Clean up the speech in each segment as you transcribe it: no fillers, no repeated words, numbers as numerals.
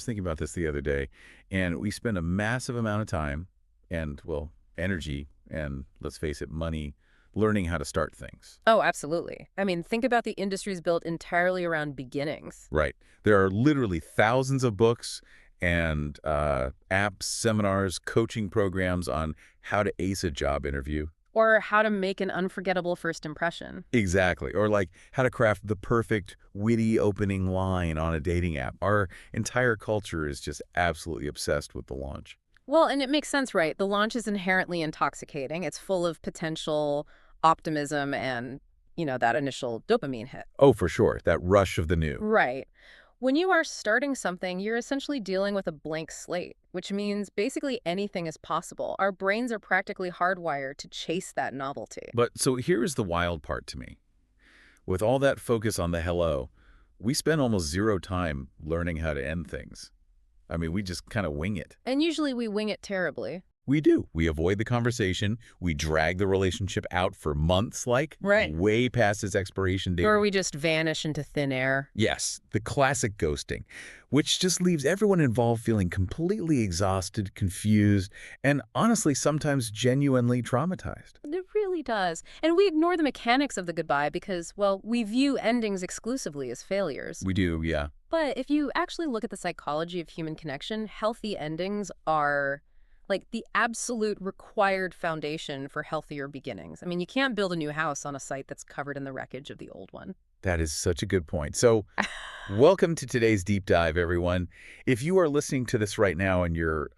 was thinking about this the other day, and we spend a massive amount of time and, well, energy and, let's face it, money learning how to start things. Oh, absolutely. I mean, think about the industries built entirely around beginnings. Right. There are literally thousands of books and apps, seminars, coaching programs on how to ace a job interview. Or how to make an unforgettable first impression. Exactly. Or like how to craft the perfect witty opening line on a dating app. Our entire culture is just absolutely obsessed with the launch. Well, and it makes sense, right? The launch is inherently intoxicating. It's full of potential optimism and, that initial dopamine hit. Oh, for sure. That rush of the new. Right. When you are starting something, you're essentially dealing with a blank slate, which means basically anything is possible. Our brains are practically hardwired to chase that novelty. But so here's the wild part to me. With all that focus on the hello, we spend almost zero time learning how to end things. I mean, we just kind of wing it. And usually we wing it terribly. We do. We avoid the conversation. We drag the relationship out for months, like Right. way past its expiration date. Or we just vanish into thin air. Yes, the classic ghosting, which just leaves everyone involved feeling completely exhausted, confused, and honestly, sometimes genuinely traumatized. It really does. And we ignore the mechanics of the goodbye because, well, we view endings exclusively as failures. We do, yeah. But if you actually look at the psychology of human connection, healthy endings are like the absolute required foundation for healthier beginnings. I mean, you can't build a new house on a site that's covered in the wreckage of the old one. That is such a good point. So, welcome to today's deep dive, everyone. If you are listening to this right now and you're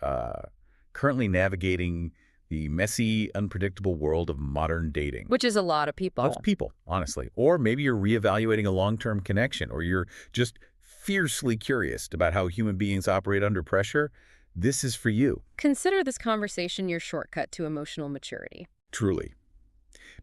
currently navigating the messy, unpredictable world of modern dating. Which is a lot of people. Lots of people, honestly. Or maybe you're reevaluating a long-term connection, or you're just fiercely curious about how human beings operate under pressure. This is for you. Consider this conversation your shortcut to emotional maturity. Truly.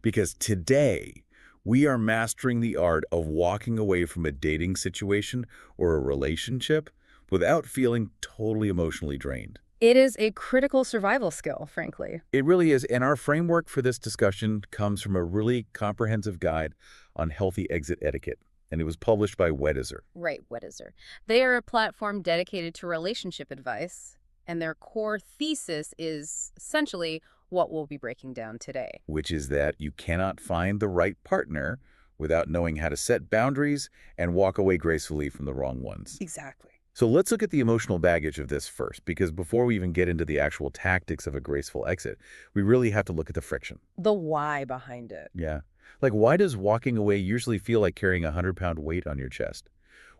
Because today, we are mastering the art of walking away from a dating situation or a relationship without feeling totally emotionally drained. It is a critical survival skill, frankly. It really is, and our framework for this discussion comes from a really comprehensive guide on healthy exit etiquette, and it was published by Weddizer. Right, Weddizer. They are a platform dedicated to relationship advice, and their core thesis is essentially what we'll be breaking down today. Which is that you cannot find the right partner without knowing how to set boundaries and walk away gracefully from the wrong ones. Exactly. So let's look at the emotional baggage of this first, because before we even get into the actual tactics of a graceful exit, we really have to look at the friction. The why behind it. Yeah. Like, why does walking away usually feel like carrying a 100-pound weight on your chest?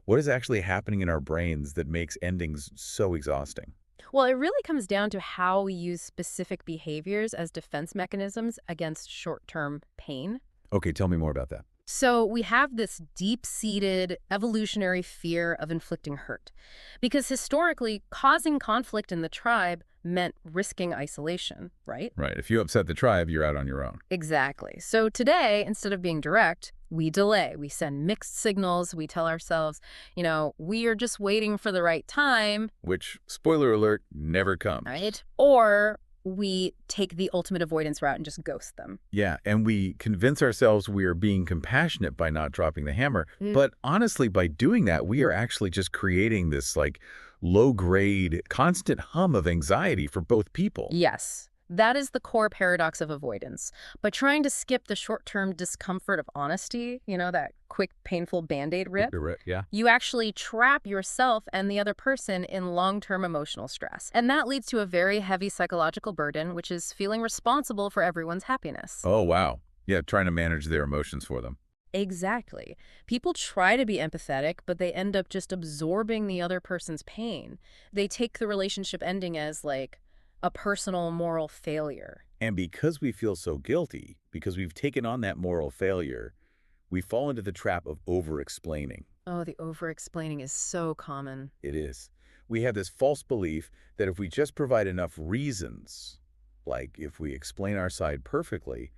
What is actually happening in our brains that makes endings so exhausting? Well, it really comes down to how we use specific behaviors as defense mechanisms against short-term pain. Okay, tell me more about that. So we have this deep-seated evolutionary fear of inflicting hurt, because historically, causing conflict in the tribe meant risking isolation, right? Right. If you upset the tribe, you're out on your own. Exactly. So today, instead of being direct, we delay. We send mixed signals. We tell ourselves, we are just waiting for the right time. Which, spoiler alert, never comes. Right? Or we take the ultimate avoidance route and just ghost them. Yeah, and we convince ourselves we are being compassionate by not dropping the hammer. But honestly, by doing that, we are actually just creating this, low-grade, constant hum of anxiety for both people. Yes. That is the core paradox of avoidance. By trying to skip the short-term discomfort of honesty, that quick, painful Band-Aid rip, Yeah. you actually trap yourself and the other person in long-term emotional stress. And that leads to a very heavy psychological burden, which is feeling responsible for everyone's happiness. Oh, wow. Yeah, trying to manage their emotions for them. Exactly. People try to be empathetic, but they end up just absorbing the other person's pain. They take the relationship ending as, a personal moral failure. And because we feel so guilty, because we've taken on that moral failure, we fall into the trap of over-explaining. Oh, the over-explaining is so common. It is. We have this false belief that if we just provide enough reasons, like if we explain our side perfectly,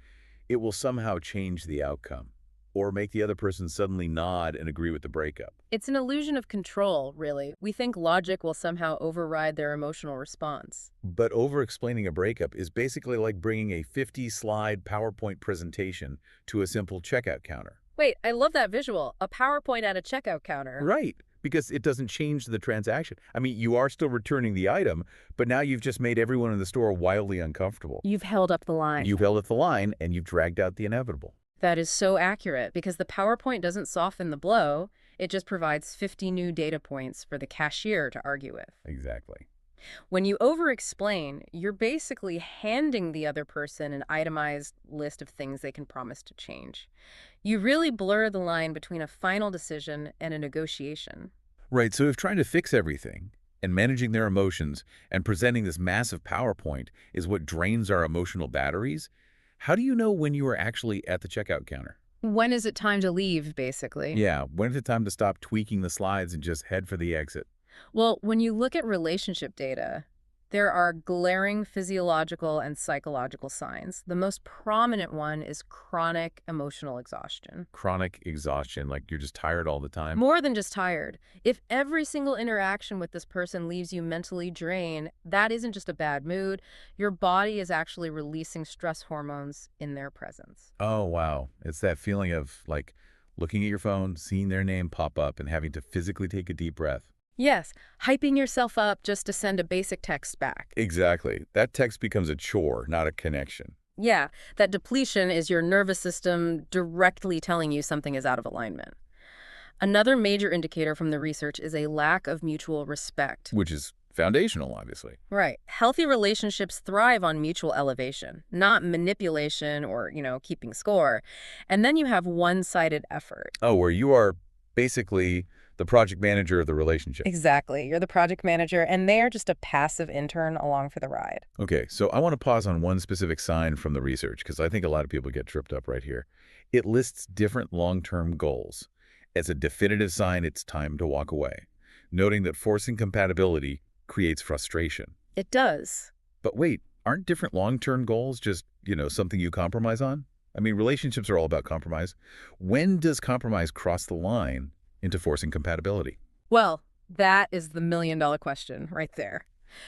it will somehow change the outcome or make the other person suddenly nod and agree with the breakup. It's an illusion of control, really. We think logic will somehow override their emotional response. But over-explaining a breakup is basically like bringing a 50-slide PowerPoint presentation to a simple checkout counter. Wait, I love that visual. A PowerPoint at a checkout counter. Right. because it doesn't change the transaction. I mean, you are still returning the item, but now you've just made everyone in the store wildly uncomfortable. You've held up the line. You've held up the line, and you've dragged out the inevitable. That is so accurate because the PowerPoint doesn't soften the blow. It just provides 50 new data points for the cashier to argue with. Exactly. When you over-explain, you're basically handing the other person an itemized list of things they can promise to change. You really blur the line between a final decision and a negotiation. Right, so if trying to fix everything and managing their emotions and presenting this massive PowerPoint is what drains our emotional batteries, how do you know when you are actually at the checkout counter? When is it time to leave, basically? Yeah, when is it time to stop tweaking the slides and just head for the exit? Well, when you look at relationship data, there are glaring physiological and psychological signs. The most prominent one is chronic emotional exhaustion. Chronic exhaustion, like you're just tired all the time. More than just tired. If every single interaction with this person leaves you mentally drained, that isn't just a bad mood. Your body is actually releasing stress hormones in their presence. Oh, wow. It's that feeling of, like, looking at your phone, seeing their name pop up, and having to physically take a deep breath. Yes, hyping yourself up just to send a basic text back. Exactly. That text becomes a chore, not a connection. Yeah, that depletion is your nervous system directly telling you something is out of alignment. Another major indicator from the research is a lack of mutual respect. Which is foundational, obviously. Right. Healthy relationships thrive on mutual elevation, not manipulation or, keeping score. And then you have one-sided effort. Oh, where you are basically the project manager of the relationship. Exactly. You're the project manager, and they're just a passive intern along for the ride. Okay, so I want to pause on one specific sign from the research because I think a lot of people get tripped up right here. It lists different long-term goals. As a definitive sign, it's time to walk away, noting that forcing compatibility creates frustration. It does. But wait, aren't different long-term goals just, something you compromise on? I mean, relationships are all about compromise. When does compromise cross the line into forcing compatibility? Well, that is the million-dollar question right there.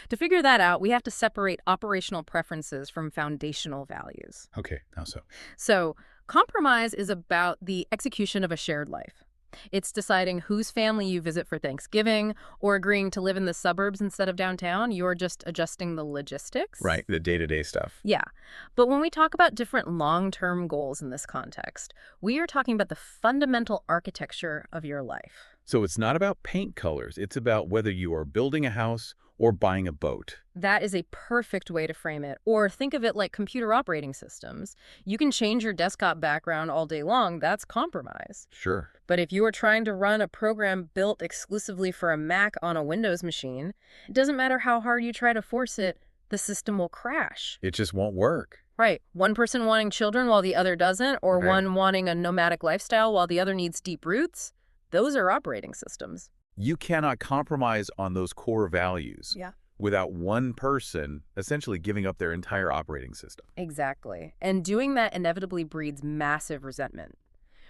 To figure that out, we have to separate operational preferences from foundational values. Okay, how so? So, compromise is about the execution of a shared life. It's deciding whose family you visit for Thanksgiving or agreeing to live in the suburbs instead of downtown. You're just adjusting the logistics. Right, the day-to-day stuff. Yeah. But when we talk about different long-term goals in this context, we are talking about the fundamental architecture of your life. So it's not about paint colors. It's about whether you are building a house or buying a boat. That is a perfect way to frame it. Or think of it like computer operating systems. You can change your desktop background all day long. That's compromise. Sure. But if you are trying to run a program built exclusively for a Mac on a Windows machine, it doesn't matter how hard you try to force it, the system will crash. It just won't work. Right. One person wanting children while the other doesn't, or Right. one wanting a nomadic lifestyle while the other needs deep roots. Those are operating systems. You cannot compromise on those core values without one person essentially giving up their entire operating system. Exactly. And doing that inevitably breeds massive resentment,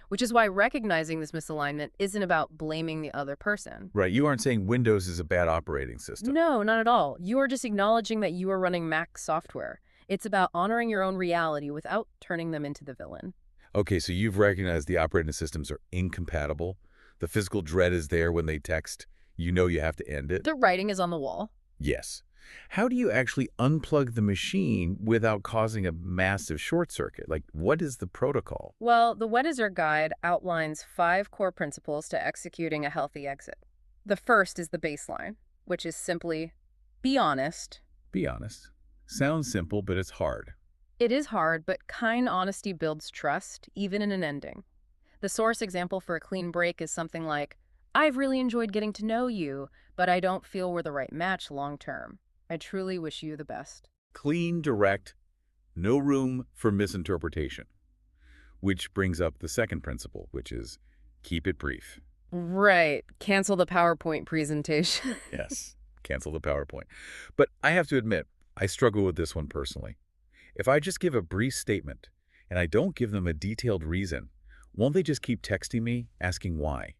which is why recognizing this misalignment isn't about blaming the other person. Right. You aren't saying Windows is a bad operating system. No, not at all. You are just acknowledging that you are running Mac software. It's about honoring your own reality without turning them into the villain. Okay, so you've recognized the operating systems are incompatible. The physical dread is there when they text. You know you have to end it. The writing is on the wall. Yes. How do you actually unplug the machine without causing a massive short circuit? Like, what is the protocol? Well, the Weddizer guide outlines 5 core principles to executing a healthy exit. The first is the baseline, which is simply be honest. Be honest. Sounds simple, but it's hard. It is hard, but kind honesty builds trust, even in an ending. The source example for a clean break is something like, I've really enjoyed getting to know you, but I don't feel we're the right match long term. I truly wish you the best. Clean, direct, no room for misinterpretation. Which brings up the second principle, which is keep it brief. Right. Cancel the PowerPoint presentation. Yes, cancel the PowerPoint. But I have to admit, I struggle with this one personally. If I just give a brief statement and I don't give them a detailed reason, won't they just keep texting me asking why?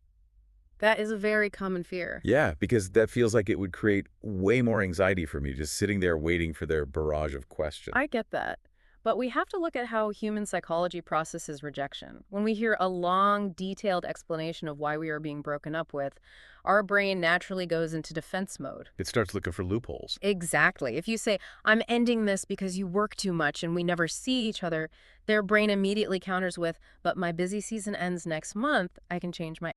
That is a very common fear. Yeah, because that feels like it would create way more anxiety for me just sitting there waiting for their barrage of questions. I get that. But we have to look at how human psychology processes rejection. When we hear a long, detailed explanation of why we are being broken up with, our brain naturally goes into defense mode. It starts looking for loopholes. Exactly. If you say, I'm ending this because you work too much and we never see each other, their brain immediately counters with, but my busy season ends next month. I can change my